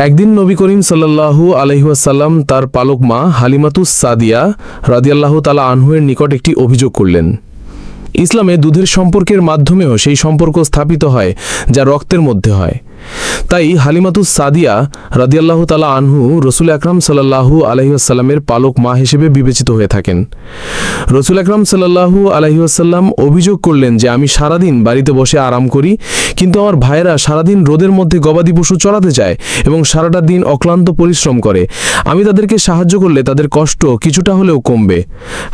একদিন নবী করিম সাল্লাল্লাহু আলাইহি ওয়াসাল্লাম তার পালক মা হালিমাতুস সাদিয়া রাদিয়াল্লাহু তাআলা আনহুয়ের নিকট একটি অভিযোগ করলেন। ইসলামে দুধের সম্পর্কের মাধ্যমেও সেই সম্পর্ক স্থাপিত হয় যা রক্তের মধ্যে হয়। তাই হালিমাতুস সাদিয়া রাদিয়াল্লাহু তাআলা আনহু রাসূল আকরাম সাল্লাল্লাহু আলাইহি ওয়াসাল্লামের পালক মা হিসেবে বিবেচিত হয়ে থাকেন। রাসূল আকরাম সাল্লাল্লাহু আলাইহি ওয়াসাল্লাম অভিযোগ করলেন যে আমি সারাদিন বাড়িতে বসে আরাম করি, কিন্তু আমার ভাইরা সারাদিন রোদের মধ্যে গবাদি পশু চড়াতে যায় এবং সারাটা দিন অক্লান্ত পরিশ্রম করে। আমি তাদেরকে সাহায্য করলে তাদের কষ্ট কিছুটা হলেও কমবে।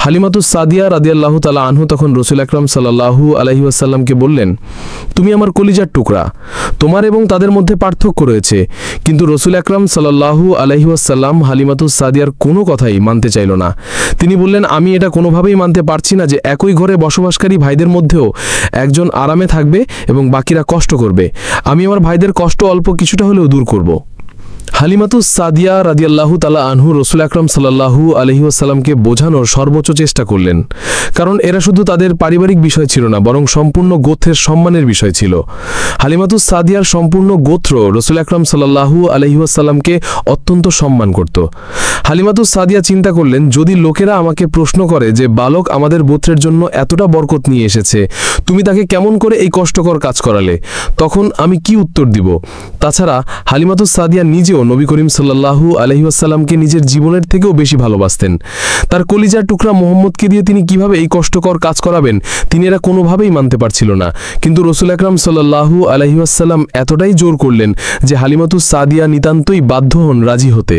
হালিমাতুস সাদিয়া রাদিয়াল্লাহু তাআলা আনহু তখন রাসূল আকরাম সাল্লাল্লাহু আলাইহি ওয়াসাল্লামকে বললেন, তুমি আমার কলিজার টুকরা, তোমার এবং তাদের মধ্যে পার্থক্য রয়েছে। কিন্তু রাসূল আকরাম সাল্লাল্লাহু আলাইহি ওয়াসাল্লাম হালিমাতুস সাদিয়ার কোনো কথাই মানতে চাইল না। তিনি বললেন, আমি এটা কোনোভাবেই মানতে পারছি না যে একই ঘরে বসবাসকারী ভাইদের মধ্যেও একজন আরামে থাকবে এবং বাকিরা কষ্ট করবে। আমি আমার ভাইদের কষ্ট অল্প কিছুটা হলেও দূর করব। হালিমাতুস সাদিয়া রাদিয়াল্লাহু তাআলা আনহু রাসূল আকরাম সাল্লাল্লাহু আলাইহি ওয়াসাল্লামকে বোঝানোর সর্বোচ্চ চেষ্টা করলেন, কারণ এরা শুধু তাদের পারিবারিক বিষয় ছিল না, বরং সম্পূর্ণ গোত্রের সম্মানের বিষয় ছিল। হালিমাতুস সাদিয়ার সম্পূর্ণ গোত্র রাসূল আকরাম সাল্লাল্লাহু আলাইহি ওয়াসাল্লামকে অত্যন্ত সম্মান করত। হালিমাতুস সাদিয়া চিন্তা করলেন, যদি লোকেরা আমাকে প্রশ্ন করে যে বালক আমাদের গোত্রের জন্য এতটা বরকত নিয়ে এসেছে, তুমি তাকে কেমন করে এই কষ্টকর কাজ করালে, তখন আমি কি উত্তর দিব? তাছাড়া হালিমাতুস সাদিয়া নিজেও নবী করিম সাল্লাল্লাহু আলাইহি ওয়াসাল্লামকে নিজের জীবনের থেকেও বেশি ভালোবাসতেন। তার কলিজার টুকরা মুহাম্মদকে দিয়ে তিনি কিভাবে এই কষ্টকর কাজ করাবেন, তিনি এরা কোনোভাবেই মানতে পারছিল না। কিন্তু রাসূল আকরাম সাল্লাল্লাহু আলাইহি ওয়াসাল্লাম এতটাই জোর করলেন যে হালিমাতুস সাদিয়া নিতান্তই বাধ্য হন রাজি হতে।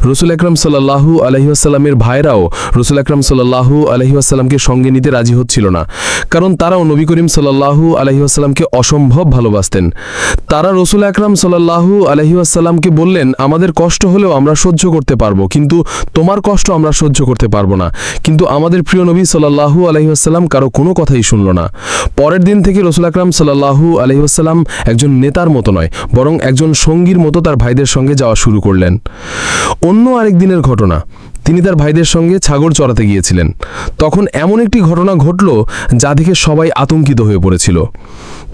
রাসূল আকরাম সাল্লাল্লাহু আলাইহি ওয়াসাল্লামের ভাইরাও রাসূল আকরাম সাল্লাল্লাহু আলাইহি ওয়াসাল্লামকে সঙ্গে নিতে রাজি হচ্ছিল না, কারণ তারাও নবী করিম সাল্লাল্লাহু আলাইহি ওয়াসাল্লামকে অসম্ভব ভালোবাসতেন। তারা রাসূল আকরাম সাল্লাল্লাহু আলাইহি ওয়াসাল্লামকে বললেন, আমাদের কষ্ট হলেও আমরা সহ্য করতে পারবো, কিন্তু তোমার কষ্ট আমরা সহ্য করতে পারবো না। কিন্তু আমাদের প্রিয় নবী সাল্লাল্লাহু আলাইহি ওয়াসাল্লাম কারো কোনো কথাই শুনল না। পরের দিন থেকে রাসূল আকরাম সাল্লাল্লাহু আলাইহি ওয়াসাল্লাম একজন নেতার মতো নয়, বরং একজন সঙ্গীর মতো তার ভাইদের সঙ্গে যাওয়া শুরু করলেন। অন্য আরেক দিনের ঘটনা, তিনি তার ভাইদের সঙ্গে ছাগল চড়াতে গিয়েছিলেন। তখন এমন একটি ঘটনা ঘটল যা দেখে সবাই আতঙ্কিত হয়ে পড়েছিল।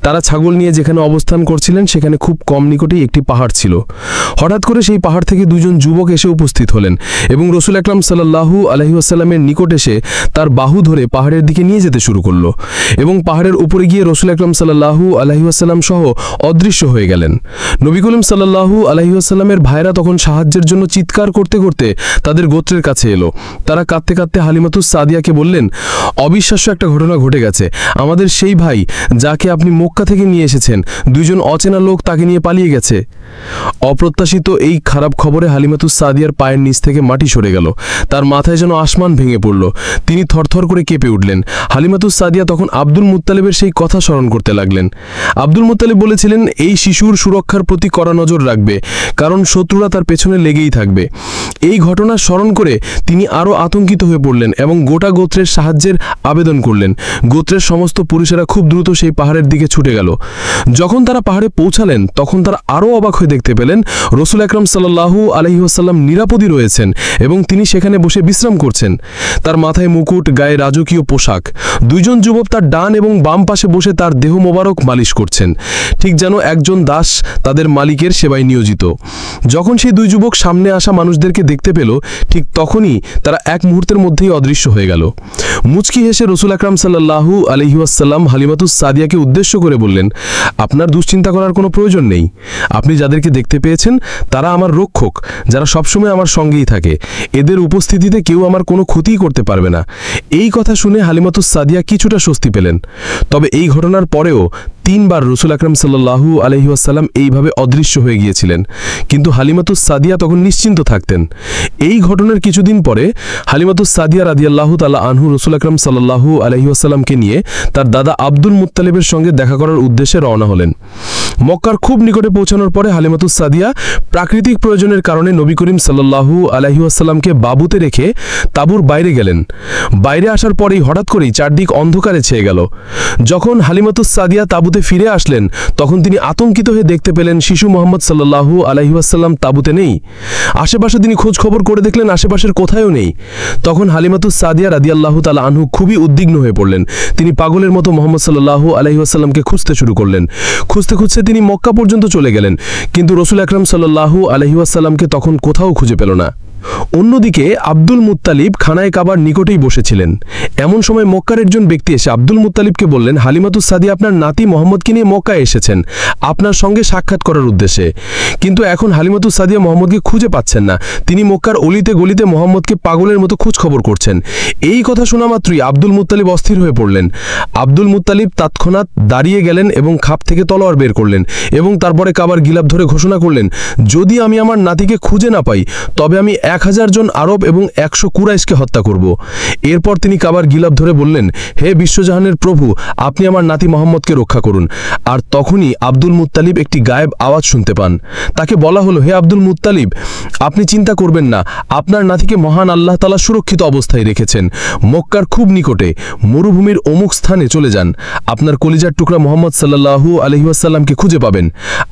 তারা ছাগল নিয়ে যেখানে অবস্থান করছিলেন সেখানে খুব কম নিকটেই একটি পাহাড় ছিল। হঠাৎ করে সেই পাহাড় থেকে দুজন যুবক এসে উপস্থিত হলেন এবং রাসূল আকরাম সাল্লাল্লাহু আলাইহি ওয়াসাল্লামের নিকট এসে তার বাহু ধরে পাহাড়ের দিকে নিয়ে যেতে শুরু করল এবং পাহাড়ের উপরে গিয়ে রাসূল আকরাম সাল্লাল্লাহু আলাইহি ওয়াসাল্লাম সহ অদৃশ্য হয়ে গেলেন। নবী করিম সাল্লাল্লাহু আলাইহি ওয়াসাল্লামের ভাইরা তখন সাহায্যের জন্য চিৎকার করতে করতে তাদের গোত্রের কাছে এলো। তারা কাঁদতে কাঁদতে হালিমাতুস সাদিয়াকে বললেন, অবিশ্বাস্য একটা ঘটনা ঘটে গেছে। আমাদের সেই ভাই যাকে আপনি মক্কা থেকে নিয়ে এসেছেন, দুইজন অচেনা লোক তাকে নিয়ে পালিয়ে গেছে। অপ্রত্যাশিত এই খারাপ খবরে হালিমাতুস সাদিয়ার পায়ের নিচ থেকে মাটি সরে গেল। তার মাথায় যেন আসমান ভেঙে পড়ল। তিনি থরথর করে কেঁপে উঠলেন। হালিমাতুস সাদিয়া তখন আব্দুল মুত্তালিবের সেই কথা স্মরণ করতে লাগলেন। আব্দুল মুত্তালিব বলেছিলেন, এই শিশুর সুরক্ষার প্রতি কড়া নজর রাখবে, কারণ শত্রুরা তার পেছনে লেগেই থাকবে। এই ঘটনা স্মরণ করে তিনি আরও আতঙ্কিত হয়ে পড়লেন এবং গোটা গোত্রের সাহায্যের আবেদন করলেন। গোত্রের সমস্ত পুরুষেরা খুব দ্রুত সেই পাহাড়ের দিকে ছুটে গেল। যখন তারা পাহাড়ে পৌঁছালেন তখন তারা আরও অবাক হয়ে দেখতে পেলেন রাসূল আকরাম সাল্লাল্লাহু আলাইহি ওয়াসাল্লাম নিরাপদই রয়েছেন এবং তিনি সেখানে বসে বিশ্রাম করছেন। তার মাথায় মুকুট, গায়ে রাজকীয় পোশাক। দুইজন যুবক তার ডান এবং বাম পাশে বসে তার দেহ মোবারক মালিশ করছেন, ঠিক যেন একজন দাস তাদের মালিকের সেবায় নিয়োজিত। যখন সেই দুই যুবক সামনে আসা মানুষদেরকে দেখতে পেল, ঠিক তখনই তারা এক মুহূর্তের মধ্যেই অদৃশ্য হয়ে গেল। মুচকি হেসে রাসূল আকরাম সাল্লাল্লাহু আলাইহি ওয়াসাল্লাম হালিমাতুস সাদিয়াকে উদ্দেশ্য করে বললেন, আপনার দুশ্চিন্তা করার কোনো প্রয়োজন নেই। আপনি যাদেরকে দেখতে পেয়েছেন তারা আমার রক্ষক, যারা সবসময় আমার সঙ্গেই থাকে। এদের উপস্থিতিতে কেউ আমার কোনো ক্ষতি করতে পারবে না। এই কথা শুনে হালিমাতুস সাদিয়া কিছুটা স্বস্তি পেলেন। তবে এই ঘটনার পরেও তিনবার রাসূল আকরাম সাল্লাল্লাহু আলাইহি ওয়াসাল্লাম এইভাবে অদৃশ্য হয়ে গিয়েছিলেন, কিন্তু হালিমাতুস সাদিয়া তখন নিশ্চিন্ত থাকতেন। এই ঘটনার কিছুদিন পরে হালিমাতুস সাদিয়া রাদিয়াল্লাহু তাআলা আনহু রাসূল আকরাম সাল্লাল্লাহু আলাইহি ওয়াসাল্লামকে নিয়ে তার দাদা আব্দুল মুত্তালিবের সঙ্গে দেখা করার উদ্দেশ্যে রওনা হলেন। মক্কার খুব নিকটে পৌঁছানোর পরে হালিমাতুস সাদিয়া প্রাকৃতিক প্রয়োজনের কারণে নবী করিম সাল্লাল্লাহু আলাইহি ওয়াসাল্লামকে বাবুতে রেখে তাঁবুর বাইরে গেলেন। বাইরে আসার পরেই হঠাৎ করেই চারদিক অন্ধকারে ছেয়ে গেল। যখন হালিমাতুস সাদিয়া তাঁবুতে ফিরে আসলেন তখন তিনি আতঙ্কিত হয়ে দেখতে পেলেন শিশু মুহাম্মদ সাল্লাল্লাহু আলাইহি ওয়াসাল্লাম তাঁবুতে নেই। আশেপাশে তিনি খোঁজ খবর করে দেখলেন আশেপাশের কোথাও নেই। তখন হালিমাতুস সাদিয়া রাদিয়াল্লাহু তাআলা আনহু খুবই উদ্বিগ্ন হয়ে পড়লেন। তিনি পাগলের মতো মুহাম্মদ সাল্লাল্লাহু আলাইহি ওয়াসাল্লামকে খুঁজতে শুরু করলেন। খুঁজতে খুঁজতে তিনি মক্কা পর্যন্ত চলে গেলেন, কিন্তু রাসূল আকরাম সাল্লাল্লাহু আলাইহি ওয়াসাল্লামকে তখন কোথাও খুঁজে পেল না। অন্যদিকে আব্দুল মুত্তালিব খানায়ে কাবার নিকটেই বসেছিলেন। এমন সময় মক্কার একজন ব্যক্তি এসে আব্দুল মুত্তালিবকে বললেন, হালিমাতুস সাদিয়া আপনার নাতি মোহাম্মদকে নিয়ে মক্কায় এসেছেন আপনার সঙ্গে সাক্ষাৎ করার উদ্দেশ্যে, কিন্তু এখন হালিমাতুস সাদিয়া মোহাম্মদকে খুঁজে পাচ্ছেন না। তিনি মক্কার অলিতে গলিতে মোহাম্মদকে পাগলের মতো খোঁজ খবর করছেন। এই কথা শোনা মাত্রই আব্দুল মুত্তালিব অস্থির হয়ে পড়লেন। আব্দুল মুত্তালিব তৎক্ষণাৎ দাঁড়িয়ে গেলেন এবং খাপ থেকে তলোয়ার বের করলেন এবং তারপরে কাবার গিলাফ ধরে ঘোষণা করলেন, যদি আমি আমার নাতিকে খুঁজে না পাই তবে আমি 1000 জন আরব এবং 100 কুরাইশকে হত্যা করব। এরপর তিনি কাবার গিলাফ ধরে বললেন, হে বিশ্বজাহানের প্রভু, আপনি আমার নাতি মোহাম্মদকে রক্ষা করুন। আর তখনই আব্দুল মুত্তালিব একটি গায়েব আওয়াজ শুনতে পান। তাকে বলা হলো, হে আব্দুল মুত্তালিব, আপনি চিন্তা করবেন না, আপনার নাতিকে মহান আল্লাহ তাআলা সুরক্ষিত অবস্থায় রেখেছেন। মক্কার খুব নিকটে মরুভূমির অমুক স্থানে চলে যান, আপনার কলিজার টুকরা মুহাম্মদ সাল্লাল্লাহু আলাইহি ওয়াসাল্লামকে খুঁজে পাবেন।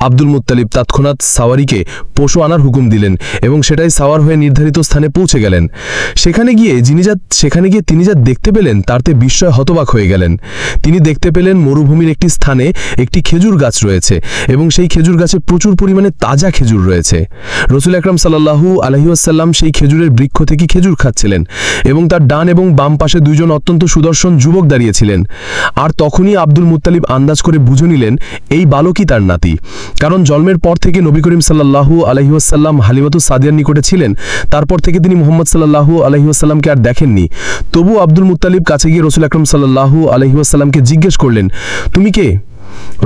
আব্দুল মুত্তালিব তৎক্ষণাৎ সাওয়ারিকে পশু আনার হুকুম দিলেন এবং সেটাই সাওয়ার হয়ে নির্ধারিত স্থানে পৌঁছে গেলেন। সেখানে গিয়ে তিনি যা দেখতে পেলেন তাতে বিস্ময়ে হতবাক হয়ে গেলেন। তিনি দেখতে পেলেন মরুভূমির একটি স্থানে একটি খেজুর গাছ রয়েছে এবং সেই খেজুর গাছে প্রচুর পরিমাণে তাজা খেজুর রয়েছে। রাসূল আকরাম সাল্লাল্লাহু আলাইহি ওয়াসাল্লাম সেই খেজুরের বৃক্ষ থেকে খেজুর খাচ্ছিলেন এবং তার ডান এবং বাম পাশে দুইজন অত্যন্ত সুদর্শন যুবক দাঁড়িয়েছিলেন। আর তখনই আব্দুল মুত্তালিব আন্দাজ করে বুঝে নিলেন এই বালকই তার নাতি, কারণ জন্মের পর থেকে নবী করিম সাল্লাল্লাহু আলাইহি ওয়াসাল্লাম হালিমাতুস সাদিয়ার নিকটে ছিলেন। তারপর থেকে তিনি মুহাম্মদ সাল্লাল্লাহু আলাইহি ওয়াসাল্লামকে আর দেখেননি। তবু আব্দুল মুত্তালিব কাছে গিয়ে রাসূল আকরাম সাল্লাল্লাহু আলাইহি ওয়াসাল্লামকে জিজ্ঞেস করলেন, তুমি কে?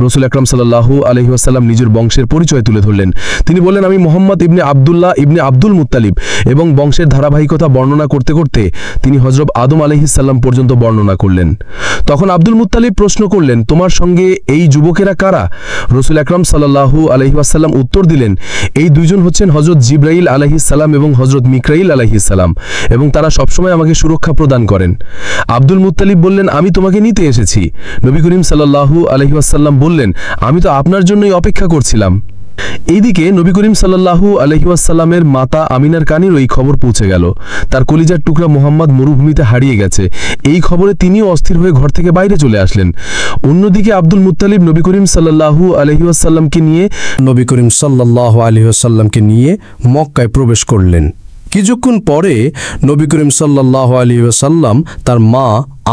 রাসূল আকরাম সাল্লাল্লাহু আলাইহি ওয়াসাল্লাম নিজের বংশের পরিচয় তুলে ধরলেন। তিনি বললেন, আমি মুহাম্মদ ইবনে আব্দুল্লাহ ইবনে আব্দুল মুত্তালিব, এবং বংশের ধারাবাহিকতা বর্ণনা করতে করতে তিনি হযরত আদম আলাইহিস সালাম পর্যন্ত বর্ণনা করলেন। তখন আব্দুল মুত্তালিব প্রশ্ন করলেন, তোমার সঙ্গে এই যুবকেরা কারা? রাসূল আকরাম সাল্লাল্লাহু আলাইহি ওয়াসাল্লাম উত্তর দিলেন, এই দুইজন হচ্ছেন হযরত জিবরাইল আলাইহিস সালাম এবং হযরত মিকাইল আলাইহিস সালাম, এবং তারা সবসময় আমাকে সুরক্ষা প্রদান করেন। আব্দুল মুত্তালিব বললেন, আমি তোমাকে নিতে এসেছি। নবী করিম সাল্লাল্লাহু আলাইহি ওয়াসাল্লাম বললেন, আমি তো আপনার জন্যই অপেক্ষা করছিলাম। এইদিকে নবী করিম সাল্লাল্লাহু আলাইহি ওয়াসাল্লামের মাতা আমিনার কানেও এই খবর পৌঁছে গেল, তার কলিজার টুকরা মুহাম্মদ মরুভূমিতে হারিয়ে গেছে। এই খবরে তিনিও অস্থির হয়ে ঘর থেকে বাইরে চলে আসলেন। অন্যদিকে আব্দুল মুত্তালিব নবী করিম সাল্লাল্লাহু আলাইহি ওয়াসাল্লামকে নিয়ে মক্কায় প্রবেশ করলেন। কিছুক্ষণ পরে নবী করিম সাল্লাল্লাহু আলাইহি ওয়াসাল্লাম তার মা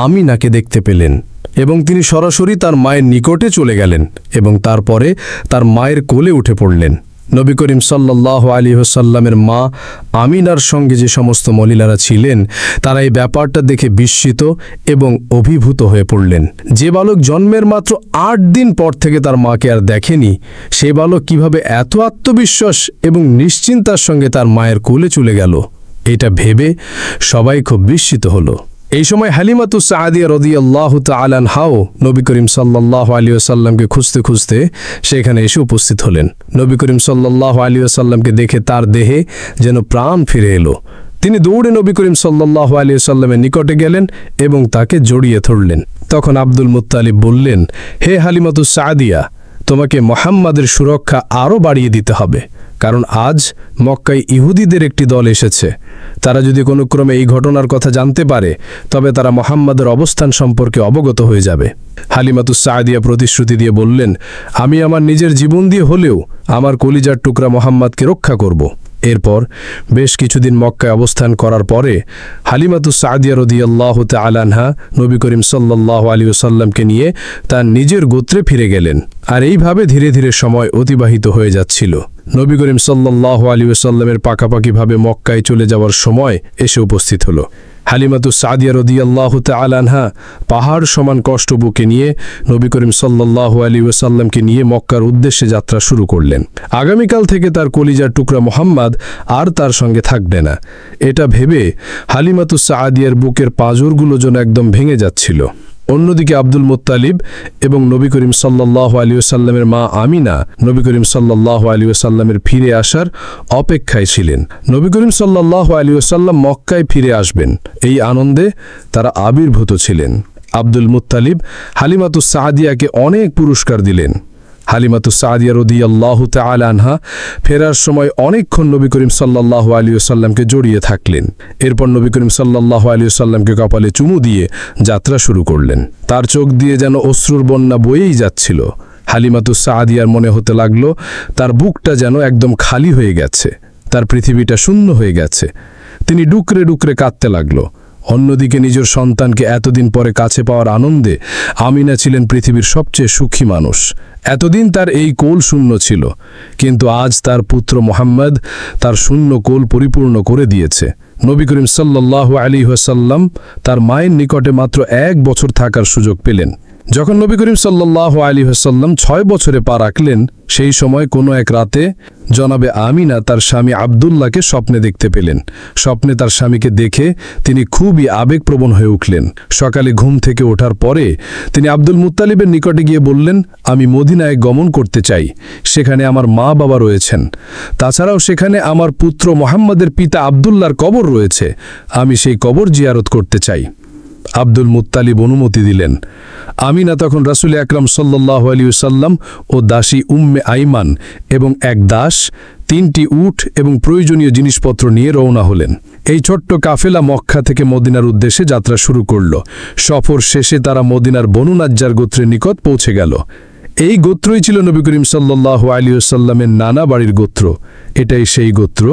আমিনাকে দেখতে পেলেন এবং তিনি সরাসরি তার মায়ের নিকটে চলে গেলেন এবং তারপরে তার মায়ের কোলে উঠে পড়লেন। নবী করিম সাল্লাল্লাহু আলাইহি ওয়াসাল্লামের মা আমিনার সঙ্গে যে সমস্ত মহিলারা ছিলেন তারা এই ব্যাপারটা দেখে বিস্মিত এবং অভিভূত হয়ে পড়লেন। যে বালক জন্মের মাত্র 8 দিন পর থেকে তার মাকে আর দেখেনি, সে বালক কিভাবে এত আত্মবিশ্বাস এবং নিশ্চিন্তার সঙ্গে তার মায়ের কোলে চলে গেল, এটা ভেবে সবাই খুব বিস্মিত হলো। এই সময় হালিমাতুস সাদিয়া রাদিয়াল্লাহু তাআলা আনহাও নবী করিম সাল্লাল্লাহু আলাইহি ওয়াসাল্লামকে খুঁজতে খুঁজতে সেখানে এসে উপস্থিত হলেন। নবী করিম সাল্লাল্লাহু আলাইহি ওয়াসাল্লামকে দেখে তার দেহে যেন প্রাণ ফিরে এলো। তিনি দৌড়ে নবী করিম সাল্লাল্লাহু আলাইহি ওয়াসাল্লামের নিকটে গেলেন এবং তাকে জড়িয়ে ধরলেন। তখন আব্দুল মুত্তালিব বললেন, হে হালিমাতুস সাদিয়া, তোমাকে মুহাম্মাদের সুরক্ষা আরও বাড়িয়ে দিতে হবে, কারণ আজ মক্কায় ইহুদিদের একটি দল এসেছে। তারা যদি কোনো ক্রমে এই ঘটনার কথা জানতে পারে তবে তারা মুহাম্মাদের অবস্থান সম্পর্কে অবগত হয়ে যাবে। হালিমাতুস সাদিয়া প্রতিশ্রুতি দিয়ে বললেন, আমি আমার নিজের জীবন দিয়ে হলেও আমার কলিজার টুকরা মুহাম্মাদকে রক্ষা করব। এরপর বেশ কিছুদিন মক্কায় অবস্থান করার পরে হালিমাতুস সাদিয়া রাদিয়াল্লাহু তাআলা আনহা নবী করিম সাল্লাল্লাহু আলাইহি ওয়াসাল্লামকে নিয়ে তার নিজের গোত্রে ফিরে গেলেন। আর এইভাবে ধীরে ধীরে সময় অতিবাহিত হয়ে যাচ্ছিল। নবী করিম সাল্লাল্লাহু আলাইহি ওয়াসাল্লামের পাকাপাকিভাবে মক্কায় চলে যাওয়ার সময় এসে উপস্থিত হলো। হালিমাতুস সাদিয়া রাদিয়াল্লাহু তাআলা আনহা পাহাড় সমান কষ্ট বুকে নিয়ে নবী করিম সাল্লাল্লাহু আলাইহি ওয়াসাল্লামকে নিয়ে মক্কার উদ্দেশ্যে যাত্রা শুরু করলেন। আগামীকাল থেকে তার কলিজার টুকরা মুহাম্মদ আর তার সঙ্গে থাকবে না, এটা ভেবে হালিমাতুস সাদিয়ার বুকের পাঁজরগুলো যেন একদম ভেঙে যাচ্ছিল। অন্যদিকে আব্দুল মুত্তালিব এবং নবী করিম সাল্লাল্লাহু আলাইহি ওয়াসাল্লামের মা আমিনা নবী করিম সাল্লাল্লাহু আলাইহি ওয়াসাল্লামের ফিরে আসার অপেক্ষায় ছিলেন। নবী করিম সাল্লাল্লাহু আলাইহি ওয়াসাল্লাম মক্কায় ফিরে আসবেন, এই আনন্দে তারা আবির্ভূত ছিলেন। আব্দুল মুত্তালিব হালিমাতুস সাদিয়াকে অনেক পুরস্কার দিলেন। হালিমাতুস সাদিয়া রাদিয়াল্লাহু তাআলা আনহা ফেরার সময় অনেকক্ষণ নবী করিম সাল্লাল্লাহু আলাইহি ওয়াসাল্লামকে জড়িয়ে থাকলেন। এরপর নবী করিম সাল্লাল্লাহু আলাইহি ওয়াসাল্লামকে কপালে চুমু দিয়ে যাত্রা শুরু করলেন। তার চোখ দিয়ে যেন অশ্রুর বন্যা বয়েই যাচ্ছিল। হালিমাতুস সাদিয়ার মনে হতে লাগল তার বুকটা যেন একদম খালি হয়ে গেছে, তার পৃথিবীটা শূন্য হয়ে গেছে। তিনি ডুকরে ডুকরে কাঁদতে লাগল। অন্যদিকে নিজের সন্তানকে এতদিন পরে কাছে পাওয়ার আনন্দে আমিনা ছিলেন পৃথিবীর সবচেয়ে সুখী মানুষ। এতদিন তার এই কোল শূন্য ছিল, কিন্তু আজ তার পুত্র মুহাম্মদ তার শূন্য কোল পরিপূর্ণ করে দিয়েছে। নবী করিম সাল্লাল্লাহু আলাইহি ওয়াসাল্লাম তার মায়ের নিকটে মাত্র 1 বছর থাকার সুযোগ পেলেন। যখন নবী করিম সাল্লাল্লাহু আলাইহি ওয়াসাল্লাম 6 বছরে পা রাখলেন, সেই সময় কোনো এক রাতে জনাবে আমিনা তার স্বামী আব্দুল্লাহকে স্বপ্নে দেখতে পেলেন। স্বপ্নে তার স্বামীকে দেখে তিনি খুবই আবেগপ্রবণ হয়ে উঠলেন। সকালে ঘুম থেকে ওঠার পরে তিনি আব্দুল মুত্তালিবের নিকটে গিয়ে বললেন, আমি মদিনায় গমন করতে চাই, সেখানে আমার মা বাবা রয়েছেন, তাছাড়াও সেখানে আমার পুত্র মুহাম্মদের পিতা আব্দুল্লাহর কবর রয়েছে, আমি সেই কবর জিয়ারত করতে চাই। আব্দুল মুত্তালিব অনুমতি দিলেন। আমিনা তখন রাসূল আকরাম সাল্লাল্লাহু আলাইহি ওয়াসাল্লাম ও দাসী উম্মে আইমান এবং এক দাস, 3টি উট এবং প্রয়োজনীয় জিনিসপত্র নিয়ে রওনা হলেন। এই ছোট্ট কাফেলা মক্কা থেকে মদিনার উদ্দেশ্যে যাত্রা শুরু করল। সফর শেষে তারা মদিনার বনু নাজ্জার গোত্রের নিকট পৌঁছে গেল। এই গোত্রই ছিল নবী করিম সাল্লাল্লাহু আলাইহি ওয়াসাল্লামের নানা বাড়ির গোত্র। এটাই সেই গোত্র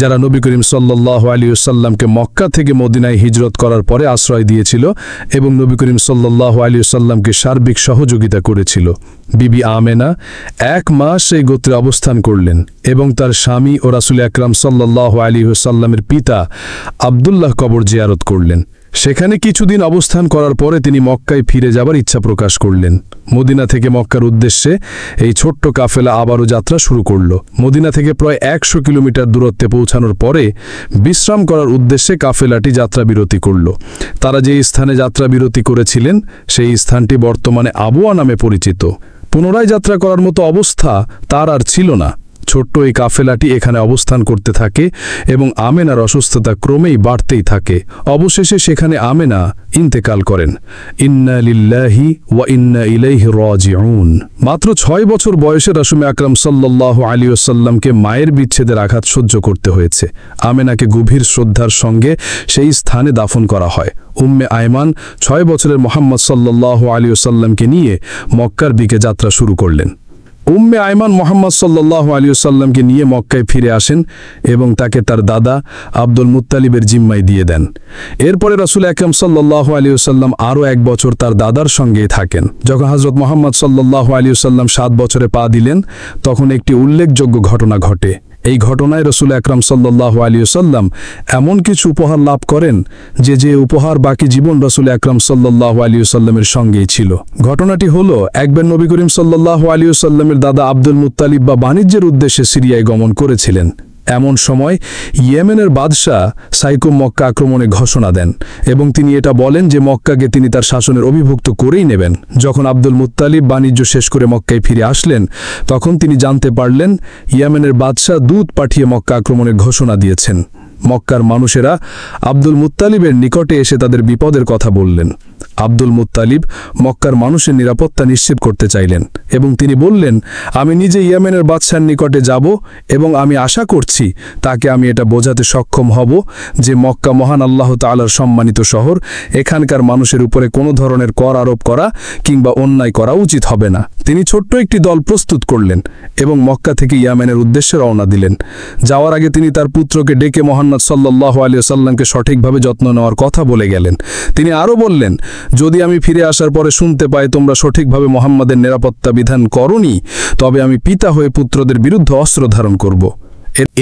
যারা নবী করিম সাল্লাল্লাহু আলাইহি ওয়াসাল্লামকে মক্কা থেকে মদিনায় হিজরত করার পরে আশ্রয় দিয়েছিল এবং নবী করিম সাল্লাল্লাহু আলাইহি ওয়াসাল্লামকে সার্বিক সহযোগিতা করেছিল। বিবি আমেনা 1 মাস এই গোত্রে অবস্থান করলেন এবং তার স্বামী ও রাসূল আকরাম সাল্লাল্লাহু আলাইহি ওয়াসাল্লামের পিতা আব্দুল্লাহ কবর জিয়ারত করলেন। সেখানে কিছুদিন অবস্থান করার পরে তিনি মক্কায় ফিরে যাবার ইচ্ছা প্রকাশ করলেন। মদিনা থেকে মক্কার উদ্দেশ্যে এই ছোট্ট কাফেলা আবারও যাত্রা শুরু করল। মদিনা থেকে প্রায় 100 কিলোমিটার দূরত্বে পৌঁছানোর পরে বিশ্রাম করার উদ্দেশ্যে কাফেলাটি যাত্রাবিরতি করল। তারা যে স্থানে যাত্রাবিরতি করেছিলেন সেই স্থানটি বর্তমানে আবওয়া নামে পরিচিত। পুনরায় যাত্রা করার মতো অবস্থা তার আর ছিল না। ছোট্ট এই কাফেলাটি এখানে অবস্থান করতে থাকে এবং আমেনার অসুস্থতা ক্রমেই বাড়তেই থাকে। অবশেষে সেখানে আমেনা ইন্তেকাল করেন। ইন্না লিল্লাহি ওয়া ইন্না ইলাইহি রাজিউন। মাত্র 6 বছর বয়সে রাসূল আকরাম সাল্লাল্লাহু আলাইহি ওয়াসাল্লামকে মায়ের বিচ্ছেদের আঘাত সহ্য করতে হয়েছে। আমেনাকে গভীর শ্রদ্ধার সঙ্গে সেই স্থানে দাফন করা হয়। উম্মে আইমান 6 বছরের মুহাম্মদ সাল্লাল্লাহু আলাইহি ওয়াসাল্লামকে নিয়ে মক্কার দিকে যাত্রা শুরু করলেন। উম্মে আইমান মুহাম্মদ সাল্লাল্লাহু আলাইহি ওয়াসাল্লামকে নিয়ে মক্কায় ফিরে আসেন এবং তাকে তার দাদা আব্দুল মুত্তালিবের জিম্মায় দিয়ে দেন। এরপরে রাসূল আকরাম সাল্লাল্লাহু আলাইহি ওয়াসাল্লাম আরও 1 বছর তার দাদার সঙ্গেই থাকেন। যখন হযরত মুহাম্মদ সাল্লাল্লাহু আলাইহি ওয়াসাল্লাম 7 বছরে পা দিলেন, তখন একটি উল্লেখযোগ্য ঘটনা ঘটে। এই ঘটনায় রাসূল আকরাম সাল্লাল্লাহু আলাইহি ওয়াসাল্লাম এমন কিছু উপহার লাভ করেন যে উপহার বাকি জীবন রাসূল আকরাম সাল্লাল্লাহু আলাইহি ওয়াসাল্লামের সঙ্গেই ছিল। ঘটনাটি হলো, একবার নবী করিম সাল্লাল্লাহু আলাইহি ওয়াসাল্লামের দাদা আব্দুল মুত্তালিব বাণিজ্যের উদ্দেশ্যে সিরিয়ায় গমন করেছিলেন। এমন সময় ইয়েমেনের বাদশাহ সাইকুম মক্কা আক্রমণে ঘোষণা দেন এবং তিনি এটা বলেন যে মক্কাকে তিনি তার শাসনের অভিভুক্ত করেই নেবেন। যখন আব্দুল মুত্তালিব বাণিজ্য শেষ করে মক্কায় ফিরে আসলেন, তখন তিনি জানতে পারলেন ইয়েমেনের বাদশাহ দূত পাঠিয়ে মক্কা আক্রমণের ঘোষণা দিয়েছেন। মক্কার মানুষেরা আব্দুল মুত্তালিবের নিকটে এসে তাদের বিপদের কথা বললেন। আব্দুল মুত্তালিব মক্কার মানুষের নিরাপত্তা নিশ্চিত করতে চাইলেন এবং তিনি বললেন, আমি নিজে ইয়েমেনের বাদশার নিকটে যাব এবং আমি আশা করছি তাকে আমি এটা বোঝাতে সক্ষম হব যে মক্কা মহান আল্লাহ তাআলার সম্মানিত শহর, এখানকার মানুষের উপরে কোনো ধরনের কর আরোপ করা কিংবা অন্যায় করা উচিত হবে না। তিনি ছোট্ট একটি দল প্রস্তুত করলেন এবং মক্কা থেকে ইয়েমেনের উদ্দেশ্যে রওনা দিলেন। যাওয়ার আগে তিনি তার পুত্রকে ডেকে মুহাম্মদ সাল্লাল্লাহু আলাইহি ওয়াসাল্লামকে সঠিকভাবে যত্ন নেওয়ার কথা বলে গেলেন। তিনি আরও বললেন, যদি আমি ফিরে আসার পরে শুনতে পাই তোমরা সঠিকভাবে মুহাম্মাদের নিরাপত্তা বিধান করনি, তবে আমি পিতা হয়ে পুত্রদের বিরুদ্ধে অস্ত্র ধারণ করব।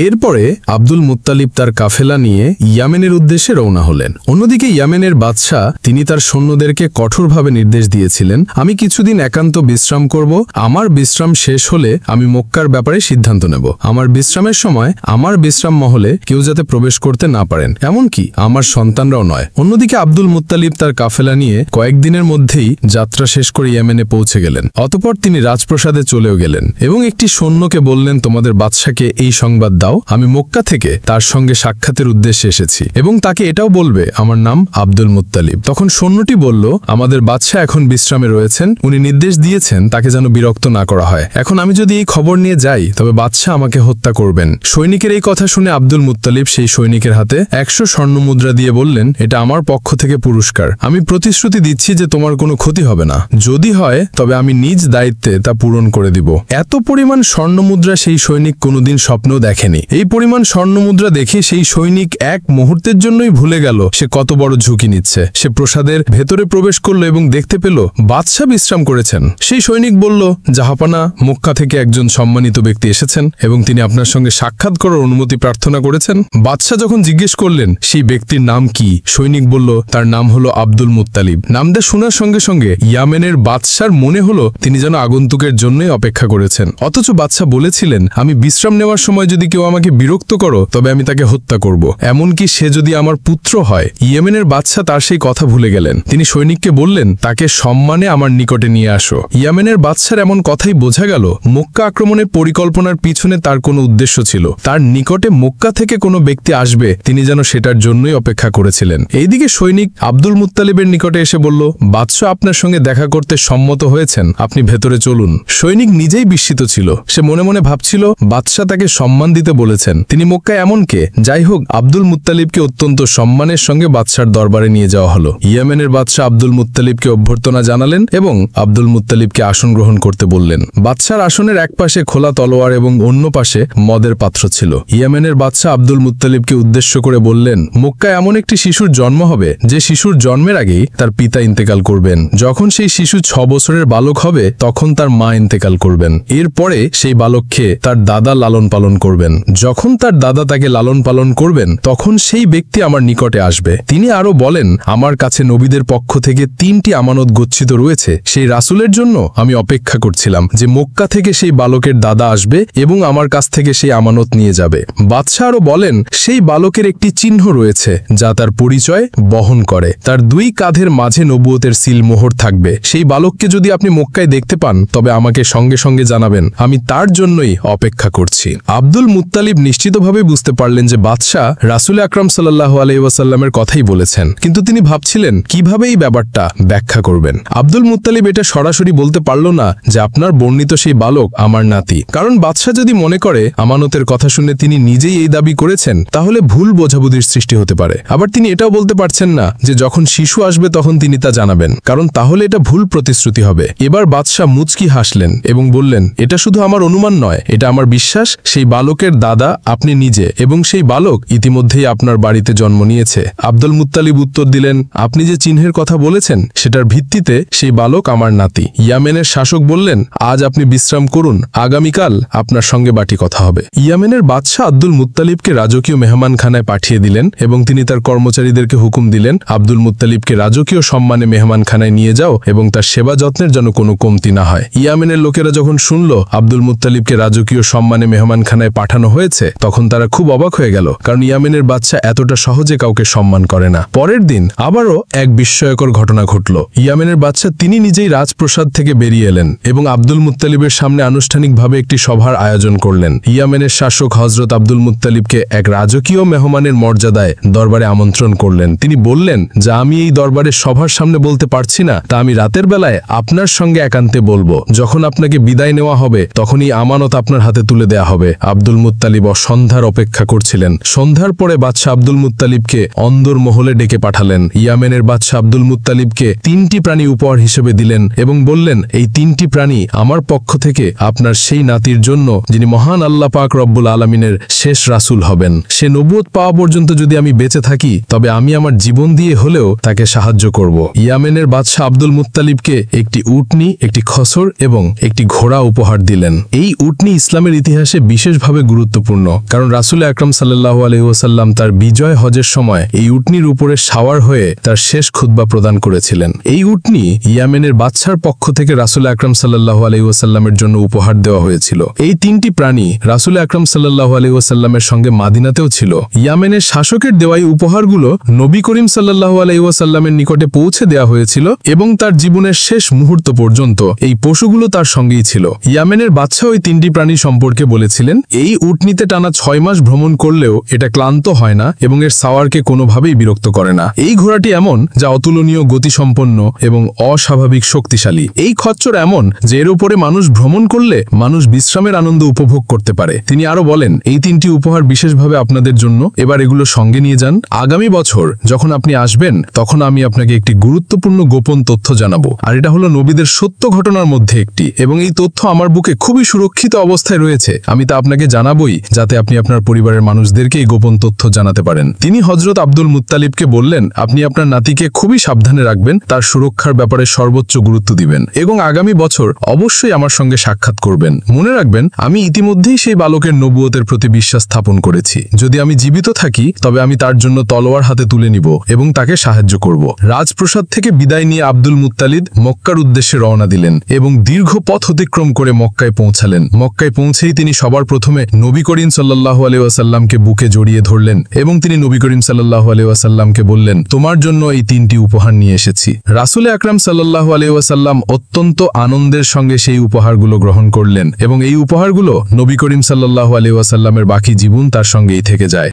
এরপরে আব্দুল মুত্তালিব তার কাফেলা নিয়ে ইয়ামেনের উদ্দেশ্যে রওনা হলেন। অন্যদিকে ইয়ামেনের বাদশাহ তিনি তার সৈন্যদেরকে কঠোরভাবে নির্দেশ দিয়েছিলেন, আমি কিছুদিন একান্ত বিশ্রাম করব, আমার বিশ্রাম শেষ হলে আমি মক্কার ব্যাপারে সিদ্ধান্ত নেব। আমার বিশ্রামের সময় আমার বিশ্রাম মহলে কেউ যাতে প্রবেশ করতে না পারেন, এমনকি আমার সন্তানরাও নয়। অন্যদিকে আব্দুল মুত্তালিব তার কাফেলা নিয়ে কয়েকদিনের মধ্যেই যাত্রা শেষ করে ইয়ামেনে পৌঁছে গেলেন। অতঃপর তিনি রাজপ্রাসাদে চলেও গেলেন এবং একটি সৈন্যকে বললেন, তোমাদের বাদশাকে এই সংবাদ দাও, আমি মক্কা থেকে তার সঙ্গে সাক্ষাতের উদ্দেশ্যে এসেছি এবং তাকে এটাও বলবে আমার নাম আব্দুল মুত্তালিব। তখন সৈন্যটি বলল, আমাদের বাদশাহ এখন বিশ্রামে রয়েছেন, উনি নির্দেশ দিয়েছেন তাকে যেন বিরক্ত না করা হয়। এখন আমি যদি এই খবর নিয়ে যাই তবে বাদশাহ আমাকে হত্যা করবেন। সৈনিকের এই কথা শুনে আব্দুল মুত্তালিব সেই সৈনিকের হাতে 100 স্বর্ণমুদ্রা দিয়ে বললেন, এটা আমার পক্ষ থেকে পুরস্কার, আমি প্রতিশ্রুতি দিচ্ছি যে তোমার কোনো ক্ষতি হবে না, যদি হয় তবে আমি নিজ দায়িত্বে তা পূরণ করে দিব। এত পরিমাণ স্বর্ণমুদ্রা সেই সৈনিক কোনোদিন স্বপ্নেও দেখেনি। এই পরিমাণ স্বর্ণমুদ্রা দেখে সেই সৈনিক এক মুহূর্তের জন্যই ভুলে গেল সে কত বড় ঝুঁকি নিচ্ছে। সে প্রাসাদের ভেতরে প্রবেশ করলো এবং দেখতে পেল বাদশাহ বিশ্রাম করেছেন। সেই সৈনিক বলল, জাহাপানা, মক্কা থেকে একজন সম্মানিত ব্যক্তি এসেছেন এবং তিনি আপনার সঙ্গে সাক্ষাৎ করার অনুমতি প্রার্থনা করেছেন। বাদশাহ যখন জিজ্ঞেস করলেন সেই ব্যক্তির নাম কি, সৈনিক বলল তার নাম হলো আব্দুল মুত্তালিব। নামটা শোনার সঙ্গে সঙ্গে ইয়ামেনের বাদশার মনে হলো তিনি যেন আগন্তুকের জন্যই অপেক্ষা করেছেন। অথচ বাদশাহ বলেছিলেন, আমি বিশ্রাম নেওয়ার সময় যদি কেউ আমাকে বিরক্ত করো তবে আমি তাকে হত্যা করব, এমনকি সে যদি আমার পুত্র হয়। ইয়েমেনের বাদশাহ তার সেই কথা ভুলে গেলেন। তিনি সৈনিককে বললেন, তাকে সম্মানে আমার নিকটে নিয়ে আসো। ইয়েমেনের বাদশার এমন কথাই বোঝা গেল মক্কা আক্রমণের পরিকল্পনার পিছনে তার কোনো উদ্দেশ্য ছিল। তার নিকটে মক্কা থেকে কোনো ব্যক্তি আসবে তিনি যেন সেটার জন্যই অপেক্ষা করেছিলেন। এইদিকে সৈনিক আব্দুল মুত্তালিবের নিকটে এসে বলল, বাদশাহ আপনার সঙ্গে দেখা করতে সম্মত হয়েছেন, আপনি ভেতরে চলুন। সৈনিক নিজেই বিস্মিত ছিল। সে মনে মনে ভাবছিল বাদশাহ তাকে সম্মান দিতে বলেছেন, তিনি মক্কায় এমন কে? যাই হোক, আব্দুল মুত্তালিবকে অত্যন্ত সম্মানের সঙ্গে বাদশার দরবারে নিয়ে যাওয়া হলো। ইয়েমেনের বাদশাহ আব্দুল মুত্তালিবকে অভ্যর্থনা জানালেন এবং আব্দুল মুত্তালিবকে আসন গ্রহণ করতে বললেন। বাদশার আসনের এক পাশে খোলা তলোয়ার এবং অন্য পাশে মদের পাত্র ছিল। ইয়েমেনের বাদশাহ আব্দুল মুত্তালিবকে উদ্দেশ্য করে বললেন, মক্কায় এমন একটি শিশুর জন্ম হবে যে শিশুর জন্মের আগেই তার পিতা ইন্তেকাল করবেন। যখন সেই শিশু 6 বছরের বালক হবে তখন তার মা ইন্তেকাল করবেন। এরপরে সেই বালককে তার দাদা লালন পালন করবেন। যখন তার দাদা তাকে লালন পালন করবেন তখন সেই ব্যক্তি আমার নিকটে আসবে। তিনি আরো বলেন, আমার কাছে নবীদের পক্ষ থেকে 3টি আমানত গচ্ছিত রয়েছে। সেই রাসূলের জন্য আমি অপেক্ষা করছিলাম যে মক্কা থেকে সেই বালকের দাদা আসবে এবং আমার কাছ থেকে সেই আমানত নিয়ে যাবে। বাদশাহ আরো বলেন, সেই বালকের একটি চিহ্ন রয়েছে যা তার পরিচয় বহন করে। তার 2 কাঁধের মাঝে নবুয়তের সিল মোহর থাকবে। সেই বালককে যদি আপনি মক্কায় দেখতে পান তবে আমাকে সঙ্গে সঙ্গে জানাবেন, আমি তার জন্যই অপেক্ষা করছি। আব্দুল মুত্তালিব নিশ্চিতভাবে বুঝতে পারলেন যে বাদশাহ রাসূল আকরাম সাল্লাল্লাহু আলাইহি ওয়াসাল্লামের কথাই বলেছেন, কিন্তু তিনি ভাবছিলেন কিভাবে এই ব্যাপারটা ব্যাখ্যা করবেন। আব্দুল মুত্তালিব এটা সরাসরি বলতে পারল না যে আপনার বর্ণিত সেই বালক আমার নাতি, কারণ বাদশাহ যদি মনে করে আমানতের কথা শুনে তিনি নিজেই এই দাবি করেছেন তাহলে ভুল বোঝাবুঝির সৃষ্টি হতে পারে। আবার তিনি এটাও বলতে পারছেন না যে যখন শিশু আসবে তখন তিনি তা জানাবেন, কারণ তাহলে এটা ভুল প্রতিশ্রুতি হবে। এবার বাদশাহ মুচকি হাসলেন এবং বললেন, এটা শুধু আমার অনুমান নয়, এটা আমার বিশ্বাস। সেই বালকের দাদা আপনি নিজে এবং সেই বালক ইতিমধ্যেই আপনার বাড়িতে জন্ম নিয়েছে। আব্দুল মুত্তালিব উত্তর দিলেন, আপনি যে চিহ্নের কথা বলেছেন সেটার ভিত্তিতে সেই বালক আমার নাতি। ইয়ামেনের শাসক বললেন, আজ আপনি বিশ্রাম করুন, আগামীকাল আপনার সঙ্গে বাটি কথা হবে। ইয়ামেনের বাদশাহ আব্দুল মুত্তালিবকে রাজকীয় মেহমানখানায় পাঠিয়ে দিলেন এবং তিনি তার কর্মচারীদেরকে হুকুম দিলেন, আব্দুল মুত্তালিবকে রাজকীয় সম্মানে মেহমানখানায় নিয়ে যাও এবং তার সেবা যত্নের যেন কোনো কমতি না হয়। ইয়ামেনের লোকেরা যখন শুনল আব্দুল মুত্তালিবকে রাজকীয় সম্মানে মেহমানখানায় পাঠানো হয়েছে তখন তারা খুব অবাক হয়ে গেল, কারণ ইয়ামেনের বাদশাহ এতটা সহজে কাউকে সম্মান করে না। পরের দিন আবারও এক বিস্ময়কর ঘটনা ঘটল। ইয়ামেনের বাদশাহ তিনি নিজেই রাজপ্রাসাদ থেকে বেরিয়ে এলেন এবং আব্দুল মুত্তালিবের সামনে আনুষ্ঠানিকভাবে একটি সভার আয়োজন করলেন। ইয়ামেনের শাসক হযরত আব্দুল মুত্তালিবকে এক রাজকীয় মেহমানের মর্যাদায় দরবারে আমন্ত্রণ করলেন। তিনি বললেন, যা আমি এই দরবারে সভার সামনে বলতে পারছি না তা আমি রাতের বেলায় আপনার সঙ্গে একান্তে বলবো। যখন আপনাকে বিদায় নেওয়া হবে তখনই আমানত আপনার হাতে তুলে দেয়া হবে। আব্দুল মুত্তালিব সন্ধ্যার অপেক্ষা করছিলেন। সন্ধ্যার পরে বাদশাহ আব্দুল মুত্তালিবকে অন্দর মহলে ডেকে পাঠালেন। ইয়ামেনের বাদশাহ আব্দুল মুত্তালিবকে 3টি প্রাণী উপহার হিসেবে দিলেন এবং বললেন, এই 3টি প্রাণী আমার পক্ষ থেকে আপনার সেই নাতির জন্য যিনি মহান আল্লাহ পাক রব্বুল আলামিনের শেষ রাসূল হবেন। সে নবুয়ত পাওয়া পর্যন্ত যদি আমি বেঁচে থাকি তবে আমি আমার জীবন দিয়ে হলেও তাকে সাহায্য করব। ইয়ামেনের বাদশাহ আব্দুল মুত্তালিবকে একটি উটনি, একটি খসর এবং একটি ঘোড়া উপহার দিলেন। এই উটনি ইসলামের ইতিহাসে বিশেষভাবে গুরুত্বপূর্ণ, কারণ রাসূল আকরাম সাল্লাল্লাহু আলাইহি ওয়াসাল্লাম তার বিজয় হজের সময় এই উটনির উপরে সাওয়ার হয়ে তার শেষ খুতবা প্রদান করেছিলেন। এই উটনি ইয়ামেনের বাদশার পক্ষ থেকে রাসূল আকরাম সাল্লাল্লাহু আলাইহি ওয়াসাল্লামের জন্য উপহার দেওয়া হয়েছিল। এই 3টি প্রাণী রাসূল আকরাম সাল্লাল্লাহু আলাইহি ওয়াসাল্লামের সঙ্গে মাদিনাতেও ছিল। ইয়ামেনের শাসকের দেওয়া এই উপহারগুলো নবী করিম সাল্লাল্লাহু আলাইহি ওয়াসাল্লামের নিকটে পৌঁছে দেওয়া হয়েছিল এবং তার জীবনের শেষ মুহূর্ত পর্যন্ত এই পশুগুলো তার সঙ্গেই ছিল। ইয়ামেনের বাদশা ওই 3টি প্রাণী সম্পর্কে বলেছিলেন, এই উট উটনীতে টানা 6 মাস ভ্রমণ করলেও এটা ক্লান্ত হয় না এবং এর সাওয়ারকে কোনোভাবেই বিরক্ত করে না। এই ঘোড়াটি এমন যা অতুলনীয় গতিসম্পন্ন এবং অস্বাভাবিক শক্তিশালী। এই খচ্চর এমন যে এর উপরে মানুষ ভ্রমণ করলে মানুষ বিশ্রামের আনন্দ উপভোগ করতে পারে। তিনি আরো বলেন, এই 3টি উপহার বিশেষভাবে আপনাদের জন্য, এবার এগুলো সঙ্গে নিয়ে যান। আগামী বছর যখন আপনি আসবেন তখন আমি আপনাকে একটি গুরুত্বপূর্ণ গোপন তথ্য জানাবো, আর এটা হলো নবীদের সত্য ঘটনার মধ্যে একটি, এবং এই তথ্য আমার বুকে খুবই সুরক্ষিত অবস্থায় রয়েছে। আমি তা আপনাকে জানাবই যাতে আপনি আপনার পরিবারের মানুষদেরকে এই গোপন তথ্য জানাতে পারেন। তিনি হযরত আব্দুল মুত্তালিবকে বললেন, আপনি আপনার নাতিকে খুবই সাবধানে রাখবেন, তার সুরক্ষার ব্যাপারে সর্বোচ্চ গুরুত্ব দিবেন এবং আগামী বছর অবশ্যই আমার সঙ্গে সাক্ষাৎ করবেন। মনে রাখবেন, আমি ইতিমধ্যেই সেই বালকের নবুয়তের প্রতি বিশ্বাস স্থাপন করেছি। যদি আমি জীবিত থাকি তবে আমি তার জন্য তলোয়ার হাতে তুলে নিব এবং তাকে সাহায্য করব। রাজপ্রাসাদ থেকে বিদায় নিয়ে আব্দুল মুত্তালিব মক্কার উদ্দেশ্যে রওনা দিলেন এবং দীর্ঘ পথ অতিক্রম করে মক্কায় পৌঁছালেন। মক্কায় পৌঁছেই তিনি সবার প্রথমে নবী করিম সাল্লাল্লাহু আলাইহি ওয়াসাল্লামকে বুকে জড়িয়ে ধরলেন এবং তিনি নবী করিম সাল্লাল্লাহু আলাইহি ওয়াসাল্লামকে বললেন, তোমার জন্য এই 3টি উপহার নিয়ে এসেছি। রাসূল আকরাম সাল্লাল্লাহু আলাইহি ওয়াসাল্লাম অত্যন্ত আনন্দের সঙ্গে সেই উপহারগুলো গ্রহণ করলেন এবং এই উপহারগুলো নবী করিম সাল্লাল্লাহু আলাইহি ওয়াসাল্লামের বাকি জীবন তার সঙ্গেই থেকে যায়।